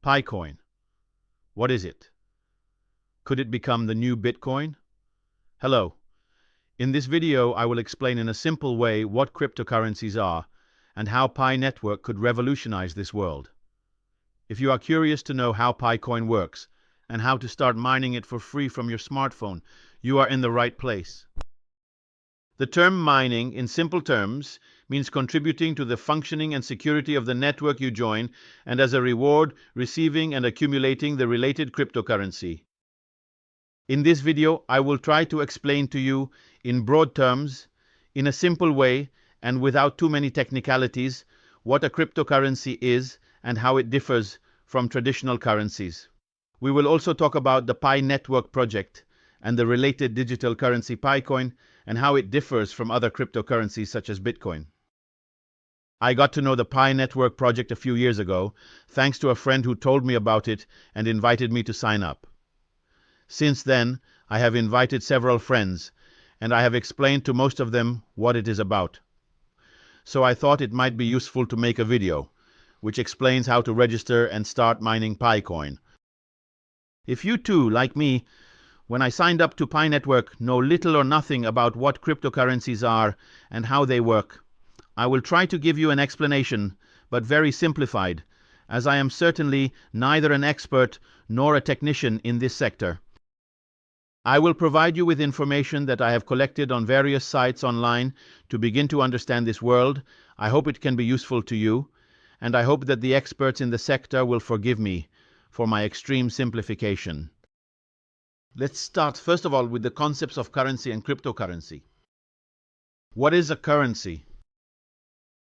PiCoin. What is it? Could it become the new Bitcoin? Hello. In this video, I will explain in a simple way what cryptocurrencies are and how PiNetwork could revolutionize this world. If you are curious to know how PiCoin works and how to start mining it for free from your smartphone, you are in the right place. The term mining, in simple terms, means contributing to the functioning and security of the network you join, and as a reward, receiving and accumulating the related cryptocurrency. In this video, I will try to explain to you in broad terms, in a simple way, and without too many technicalities, what a cryptocurrency is and how it differs from traditional currencies. We will also talk about the PiNetwork project and the related digital currency PiCoin and how it differs from other cryptocurrencies such as Bitcoin. I got to know the PiNetwork project a few years ago, thanks to a friend who told me about it and invited me to sign up. Since then, I have invited several friends, and I have explained to most of them what it is about. So I thought it might be useful to make a video, which explains how to register and start mining PiCoin. If you too, like me, when I signed up to PiNetwork, know little or nothing about what cryptocurrencies are and how they work, I will try to give you an explanation, but very simplified, as I am certainly neither an expert nor a technician in this sector. I will provide you with information that I have collected on various sites online to begin to understand this world. I hope it can be useful to you, and I hope that the experts in the sector will forgive me for my extreme simplification. Let's start first of all with the concepts of currency and cryptocurrency. What is a currency?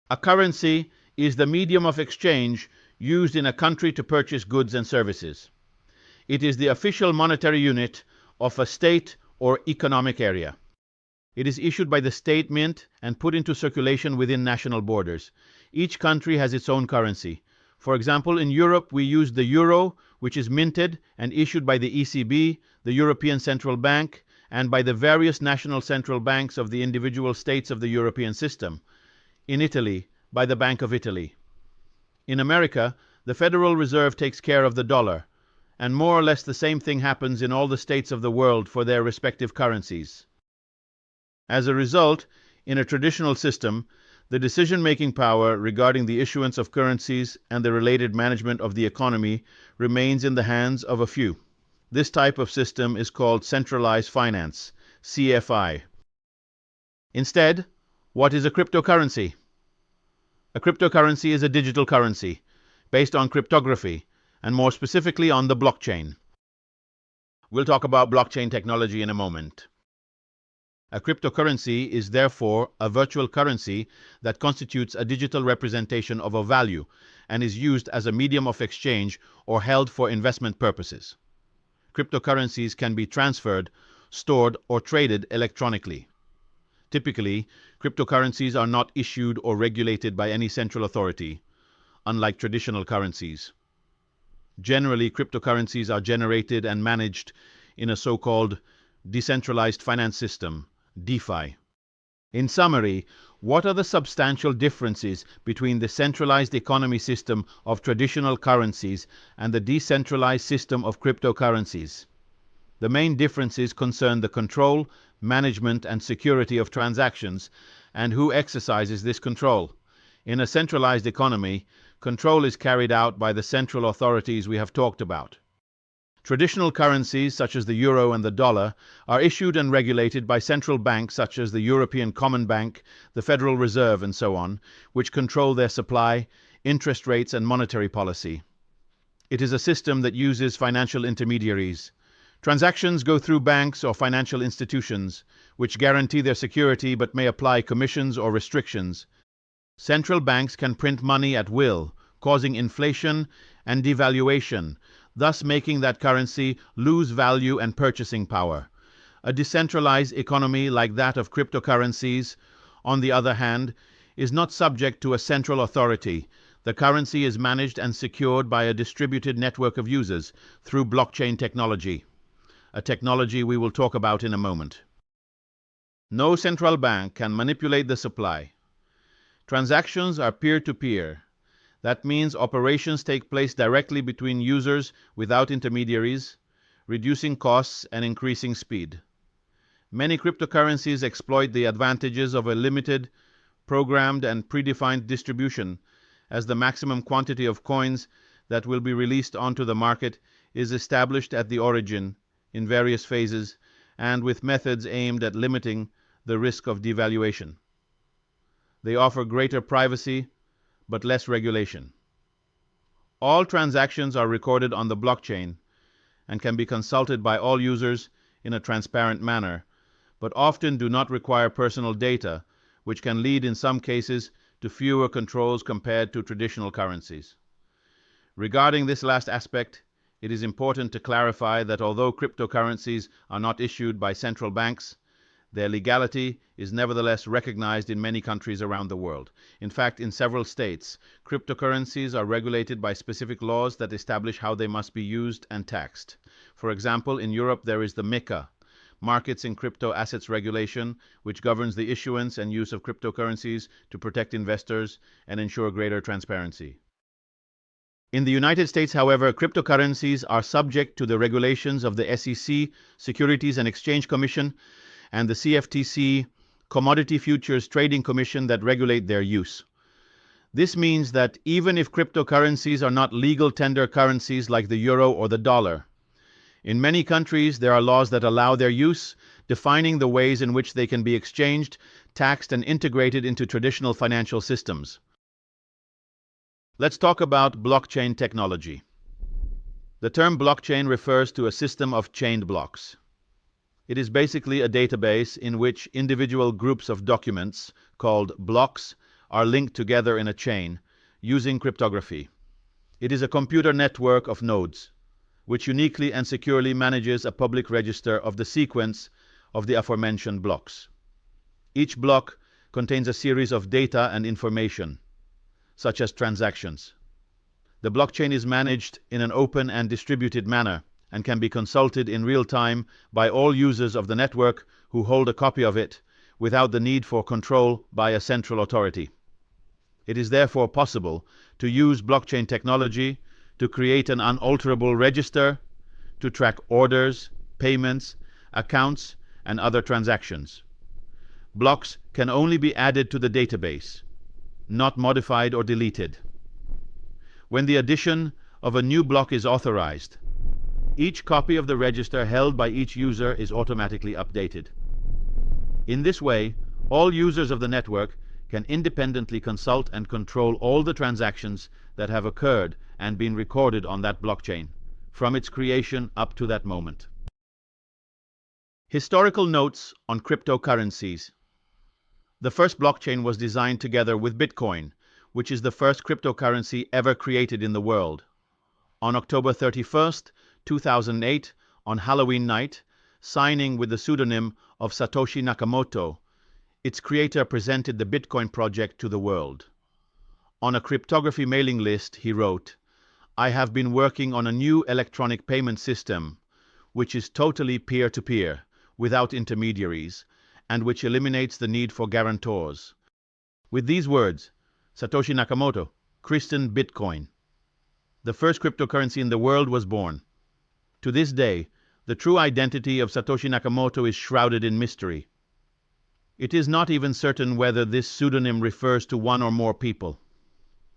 A currency is the medium of exchange used in a country to purchase goods and services. It is the official monetary unit of a state or economic area. It is issued by the state mint and put into circulation within national borders. Each country has its own currency. For example, in Europe, we use the euro, which is minted and issued by the ECB, the European Central Bank, and by the various national central banks of the individual states of the European system. In Italy, by the Bank of Italy. In America, the Federal Reserve takes care of the dollar, and more or less the same thing happens in all the states of the world for their respective currencies. As a result, in a traditional system, the decision-making power regarding the issuance of currencies and the related management of the economy remains in the hands of a few. This type of system is called centralized finance, CFI. Instead, what is a cryptocurrency? A cryptocurrency is a digital currency based on cryptography, and more specifically on the blockchain. We'll talk about blockchain technology in a moment. A cryptocurrency is therefore a virtual currency that constitutes a digital representation of a value and is used as a medium of exchange or held for investment purposes. Cryptocurrencies can be transferred, stored, or traded electronically. Typically, cryptocurrencies are not issued or regulated by any central authority, unlike traditional currencies. Generally, cryptocurrencies are generated and managed in a so-called decentralized finance system, DeFi. In summary, what are the substantial differences between the centralized economy system of traditional currencies and the decentralized system of cryptocurrencies? The main differences concern the control, management, and security of transactions, and who exercises this control. In a centralized economy, control is carried out by the central authorities we have talked about. Traditional currencies, such as the euro and the dollar, are issued and regulated by central banks such as the European Common Bank, the Federal Reserve, and so on, which control their supply, interest rates, and monetary policy. It is a system that uses financial intermediaries. Transactions go through banks or financial institutions, which guarantee their security but may apply commissions or restrictions. Central banks can print money at will, causing inflation and devaluation, thus making that currency lose value and purchasing power. A decentralized economy like that of cryptocurrencies, on the other hand, is not subject to a central authority. The currency is managed and secured by a distributed network of users through blockchain technology, a technology we will talk about in a moment. No central bank can manipulate the supply. Transactions are peer-to-peer. That means operations take place directly between users without intermediaries, reducing costs and increasing speed. Many cryptocurrencies exploit the advantages of a limited, programmed and predefined distribution, as the maximum quantity of coins that will be released onto the market is established at the origin, in various phases, and with methods aimed at limiting the risk of devaluation. They offer greater privacy, but less regulation. All transactions are recorded on the blockchain and can be consulted by all users in a transparent manner, but often do not require personal data, which can lead in some cases to fewer controls compared to traditional currencies. Regarding this last aspect, it is important to clarify that although cryptocurrencies are not issued by central banks, their legality is nevertheless recognized in many countries around the world. In fact, in several states, cryptocurrencies are regulated by specific laws that establish how they must be used and taxed. For example, in Europe there is the MiCA, Markets in Crypto Assets Regulation, which governs the issuance and use of cryptocurrencies to protect investors and ensure greater transparency. In the United States, however, cryptocurrencies are subject to the regulations of the SEC, Securities and Exchange Commission, and the CFTC, Commodity Futures Trading Commission, that regulate their use. This means that even if cryptocurrencies are not legal tender currencies like the euro or the dollar, in many countries there are laws that allow their use, defining the ways in which they can be exchanged, taxed, and integrated into traditional financial systems. Let's talk about blockchain technology. The term blockchain refers to a system of chained blocks. It is basically a database in which individual groups of documents, called blocks, are linked together in a chain, using cryptography. It is a computer network of nodes, which uniquely and securely manages a public register of the sequence of the aforementioned blocks. Each block contains a series of data and information, such as transactions. The blockchain is managed in an open and distributed manner, and can be consulted in real time by all users of the network who hold a copy of it, without the need for control by a central authority. It is therefore possible to use blockchain technology to create an unalterable register, to track orders, payments, accounts, and other transactions. Blocks can only be added to the database, not modified or deleted. When the addition of a new block is authorized, each copy of the register held by each user is automatically updated. In this way, all users of the network can independently consult and control all the transactions that have occurred and been recorded on that blockchain, from its creation up to that moment. Historical notes on cryptocurrencies. The first blockchain was designed together with Bitcoin, which is the first cryptocurrency ever created in the world. On October 31st, 2008, on Halloween night, signing with the pseudonym of Satoshi Nakamoto, its creator presented the Bitcoin project to the world. On a cryptography mailing list, he wrote, "I have been working on a new electronic payment system, which is totally peer-to-peer, without intermediaries, and which eliminates the need for guarantors." With these words, Satoshi Nakamoto christened Bitcoin. The first cryptocurrency in the world was born. To this day, the true identity of Satoshi Nakamoto is shrouded in mystery. It is not even certain whether this pseudonym refers to one or more people.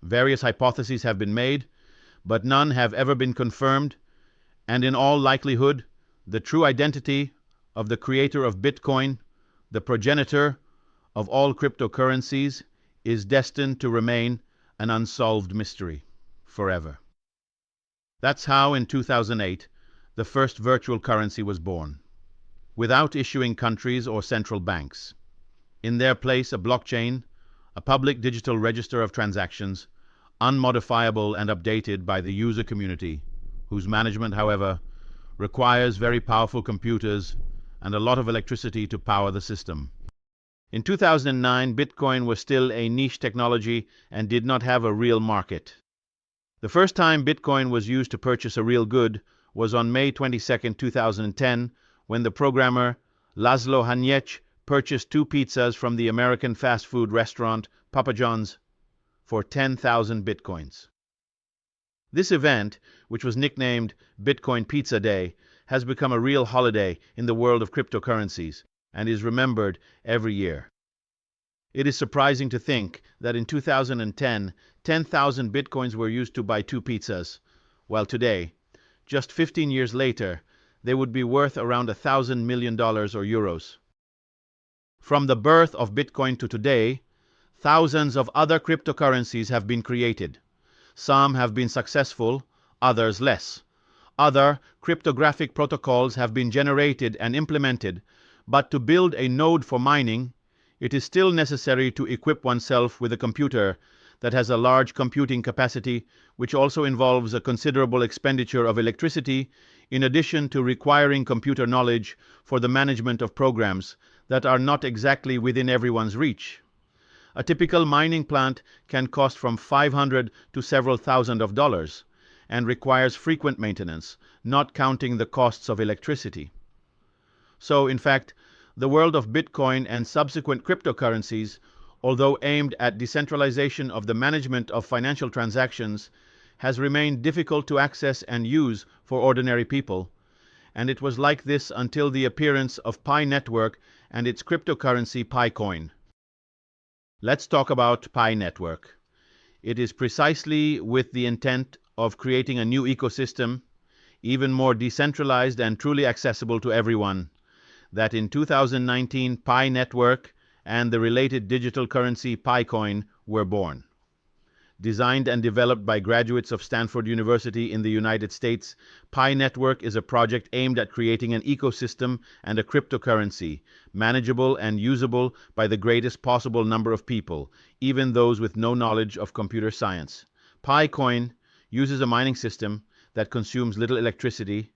Various hypotheses have been made, but none have ever been confirmed, and in all likelihood, the true identity of the creator of Bitcoin, the progenitor of all cryptocurrencies, is destined to remain an unsolved mystery forever. That's how, in 2008, the first virtual currency was born, without issuing countries or central banks. In their place, a blockchain, a public digital register of transactions, unmodifiable and updated by the user community, whose management, however, requires very powerful computers and a lot of electricity to power the system. In 2009, Bitcoin was still a niche technology and did not have a real market. The first time Bitcoin was used to purchase a real good was on May 22, 2010, when the programmer Laszlo Haniec purchased 2 pizzas from the American fast food restaurant Papa John's for 10,000 bitcoins. This event, which was nicknamed Bitcoin Pizza Day, has become a real holiday in the world of cryptocurrencies and is remembered every year. It is surprising to think that in 2010, 10,000 bitcoins were used to buy 2 pizzas, while today, just 15 years later, they would be worth around $1,000 million or euros. From the birth of Bitcoin to today, thousands of other cryptocurrencies have been created. Some have been successful, others less. Other cryptographic protocols have been generated and implemented, but to build a node for mining, it is still necessary to equip oneself with a computer that has a large computing capacity, which also involves a considerable expenditure of electricity, in addition to requiring computer knowledge for the management of programs that are not exactly within everyone's reach. A typical mining plant can cost from $500 to several thousand of dollars and requires frequent maintenance, not counting the costs of electricity. So, in fact, the world of Bitcoin and subsequent cryptocurrencies, although aimed at decentralization of the management of financial transactions, has remained difficult to access and use for ordinary people, and it was like this until the appearance of PiNetwork and its cryptocurrency PiCoin. Let's talk about PiNetwork. It is precisely with the intent of creating a new ecosystem, even more decentralized and truly accessible to everyone, that in 2019 PiNetwork and the related digital currency PiCoin were born. Designed and developed by graduates of Stanford University in the United States, PiNetwork is a project aimed at creating an ecosystem and a cryptocurrency, manageable and usable by the greatest possible number of people, even those with no knowledge of computer science. PiCoin uses a mining system that consumes little electricity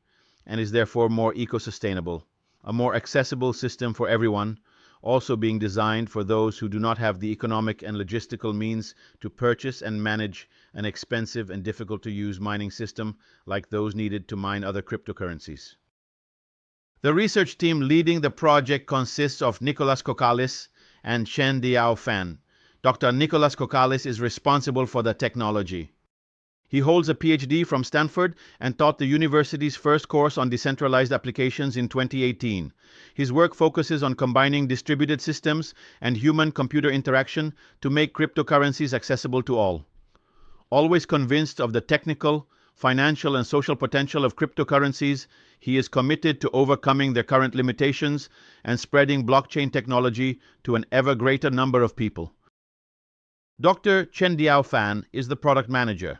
and is therefore more eco-sustainable, a more accessible system for everyone, also being designed for those who do not have the economic and logistical means to purchase and manage an expensive and difficult-to-use mining system like those needed to mine other cryptocurrencies. The research team leading the project consists of Nicholas Kokalis and Chen Diao Fan. Dr. Nicholas Kokalis is responsible for the technology. He holds a PhD from Stanford and taught the university's first course on decentralized applications in 2018. His work focuses on combining distributed systems and human-computer interaction to make cryptocurrencies accessible to all. Always convinced of the technical, financial, and social potential of cryptocurrencies, he is committed to overcoming their current limitations and spreading blockchain technology to an ever greater number of people. Dr. Chen Diao Fan is the product manager.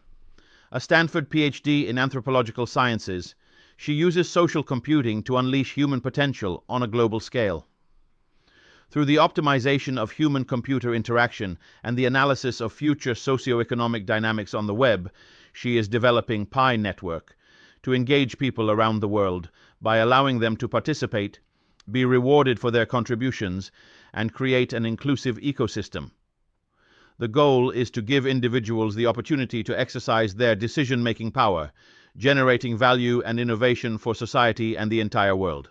A Stanford PhD in anthropological sciences, she uses social computing to unleash human potential on a global scale. Through the optimization of human-computer interaction and the analysis of future socioeconomic dynamics on the web, she is developing PiNetwork to engage people around the world by allowing them to participate, be rewarded for their contributions, and create an inclusive ecosystem. The goal is to give individuals the opportunity to exercise their decision-making power, generating value and innovation for society and the entire world.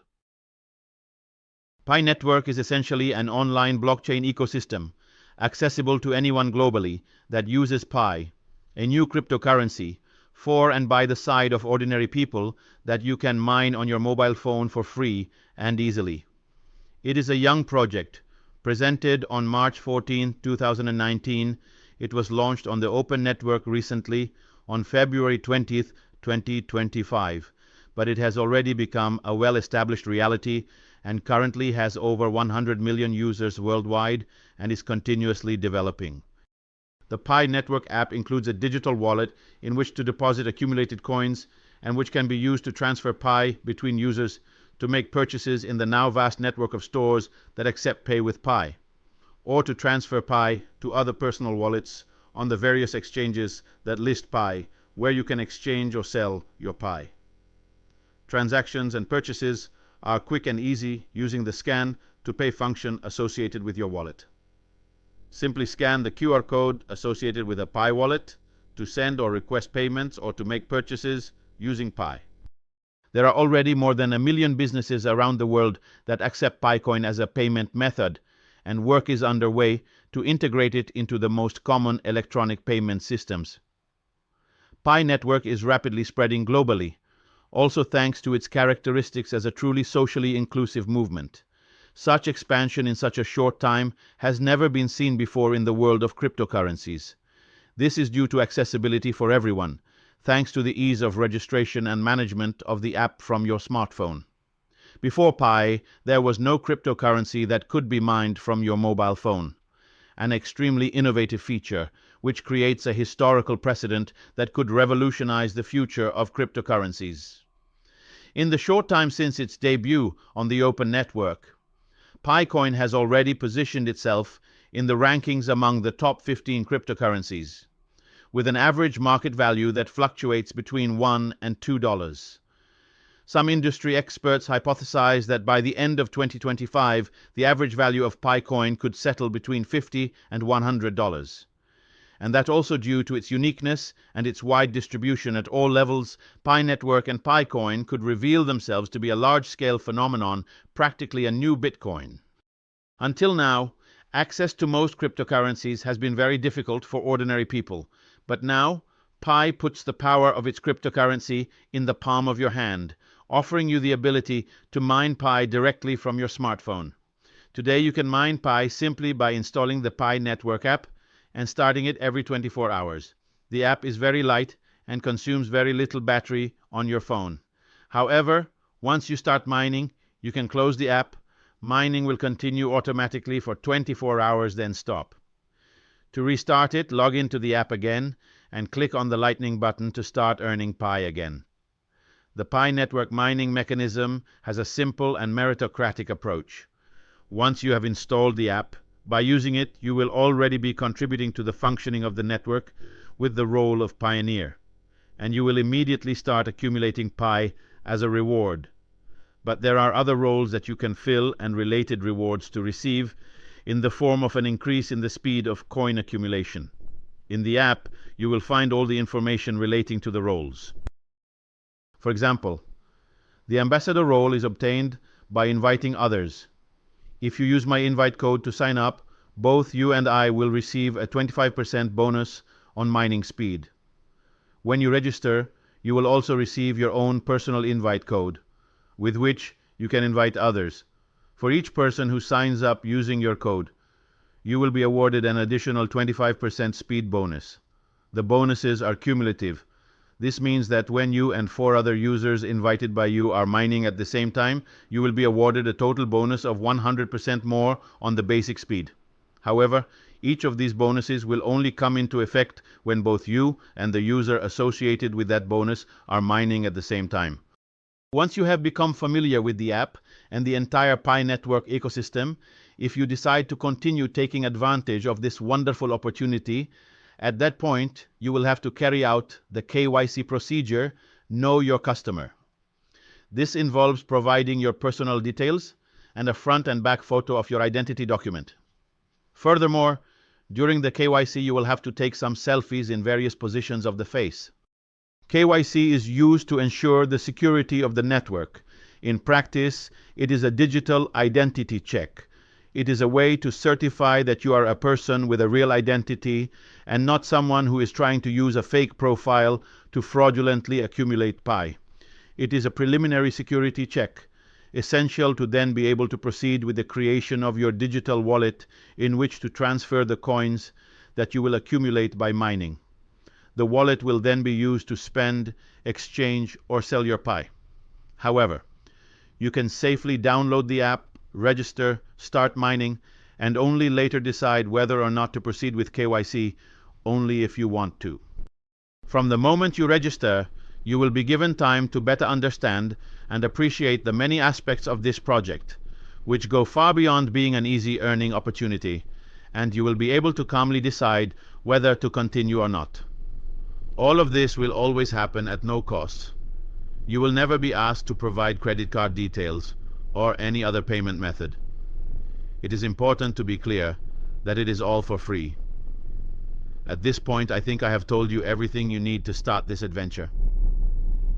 PiNetwork is essentially an online blockchain ecosystem, accessible to anyone globally, that uses Pi, a new cryptocurrency, for and by the side of ordinary people that you can mine on your mobile phone for free and easily. It is a young project. Presented on March 14, 2019, it was launched on the Open Network recently on February 20, 2025, but it has already become a well-established reality and currently has over 100 million users worldwide and is continuously developing. The PiNetwork app includes a digital wallet in which to deposit accumulated coins and which can be used to transfer Pi between users to make purchases in the now vast network of stores that accept Pay with Pi, or to transfer Pi to other personal wallets on the various exchanges that list Pi, where you can exchange or sell your Pi. Transactions and purchases are quick and easy using the scan to pay function associated with your wallet. Simply scan the QR code associated with a Pi wallet to send or request payments or to make purchases using Pi. There are already more than 1 million businesses around the world that accept PiCoin as a payment method, and work is underway to integrate it into the most common electronic payment systems. PiNetwork is rapidly spreading globally, also thanks to its characteristics as a truly socially inclusive movement. Such expansion in such a short time has never been seen before in the world of cryptocurrencies. This is due to accessibility for everyone, thanks to the ease of registration and management of the app from your smartphone. Before Pi, there was no cryptocurrency that could be mined from your mobile phone. An extremely innovative feature, which creates a historical precedent that could revolutionize the future of cryptocurrencies. In the short time since its debut on the open network, PiCoin has already positioned itself in the rankings among the top 15 cryptocurrencies, with an average market value that fluctuates between $1 and $2. Some industry experts hypothesize that by the end of 2025, the average value of PiCoin could settle between $50 and $100. And that also due to its uniqueness and its wide distribution at all levels, PiNetwork and PiCoin could reveal themselves to be a large-scale phenomenon, practically a new Bitcoin. Until now, access to most cryptocurrencies has been very difficult for ordinary people, but now Pi puts the power of its cryptocurrency in the palm of your hand, offering you the ability to mine Pi directly from your smartphone. Today you can mine Pi simply by installing the PiNetwork app and starting it every 24 hours. The app is very light and consumes very little battery on your phone. However, once you start mining, you can close the app. Mining will continue automatically for 24 hours, then stop. To restart it, log into the app again and click on the lightning button to start earning Pi again. The PiNetwork mining mechanism has a simple and meritocratic approach. Once you have installed the app, by using it, you will already be contributing to the functioning of the network with the role of pioneer, and you will immediately start accumulating Pi as a reward. But there are other roles that you can fill and related rewards to receive in the form of an increase in the speed of coin accumulation. In the app, you will find all the information relating to the roles. For example, the ambassador role is obtained by inviting others. If you use my invite code to sign up, both you and I will receive a 25% bonus on mining speed. When you register, you will also receive your own personal invite code, with which you can invite others. For each person who signs up using your code, you will be awarded an additional 25% speed bonus. The bonuses are cumulative. This means that when you and 4 other users invited by you are mining at the same time, you will be awarded a total bonus of 100% more on the basic speed. However, each of these bonuses will only come into effect when both you and the user associated with that bonus are mining at the same time. Once you have become familiar with the app and the entire PiNetwork ecosystem, if you decide to continue taking advantage of this wonderful opportunity, at that point, you will have to carry out the KYC procedure, Know Your Customer. This involves providing your personal details and a front and back photo of your identity document. Furthermore, during the KYC, you will have to take some selfies in various positions of the face. KYC is used to ensure the security of the network. In practice, it is a digital identity check. It is a way to certify that you are a person with a real identity and not someone who is trying to use a fake profile to fraudulently accumulate Pi. It is a preliminary security check, essential to then be able to proceed with the creation of your digital wallet in which to transfer the coins that you will accumulate by mining. The wallet will then be used to spend, exchange, or sell your Pi. However, you can safely download the app, register, start mining, and only later decide whether or not to proceed with KYC, only if you want to. From the moment you register, you will be given time to better understand and appreciate the many aspects of this project, which go far beyond being an easy earning opportunity, and you will be able to calmly decide whether to continue or not. All of this will always happen at no cost. You will never be asked to provide credit card details or any other payment method. It is important to be clear that it is all for free. At this point, I think I have told you everything you need to start this adventure.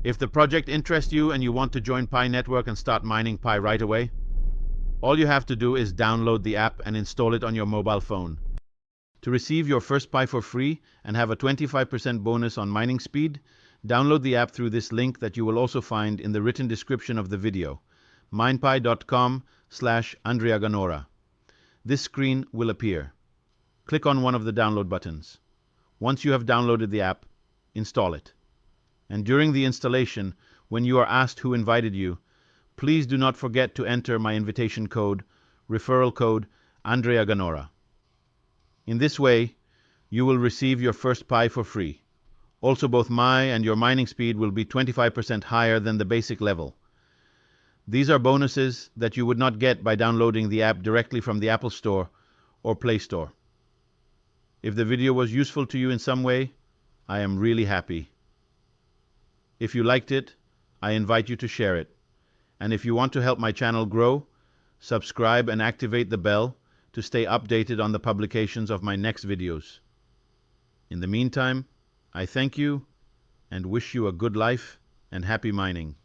If the project interests you and you want to join PiNetwork and start mining Pi right away, all you have to do is download the app and install it on your mobile phone. To receive your first Pi for free and have a 25% bonus on mining speed, download the app through this link that you will also find in the written description of the video, minepi.com/AndreaGanora. This screen will appear. Click on one of the download buttons. Once you have downloaded the app, install it. And during the installation, when you are asked who invited you, please do not forget to enter my invitation code, referral code, AndreaGanora. In this way, you will receive your first Pi for free. Also, both my and your mining speed will be 25% higher than the basic level. These are bonuses that you would not get by downloading the app directly from the Apple Store or Play Store. If the video was useful to you in some way, I am really happy. If you liked it, I invite you to share it. And if you want to help my channel grow, subscribe and activate the bell to stay updated on the publications of my next videos. In the meantime, I thank you and wish you a good life and happy mining.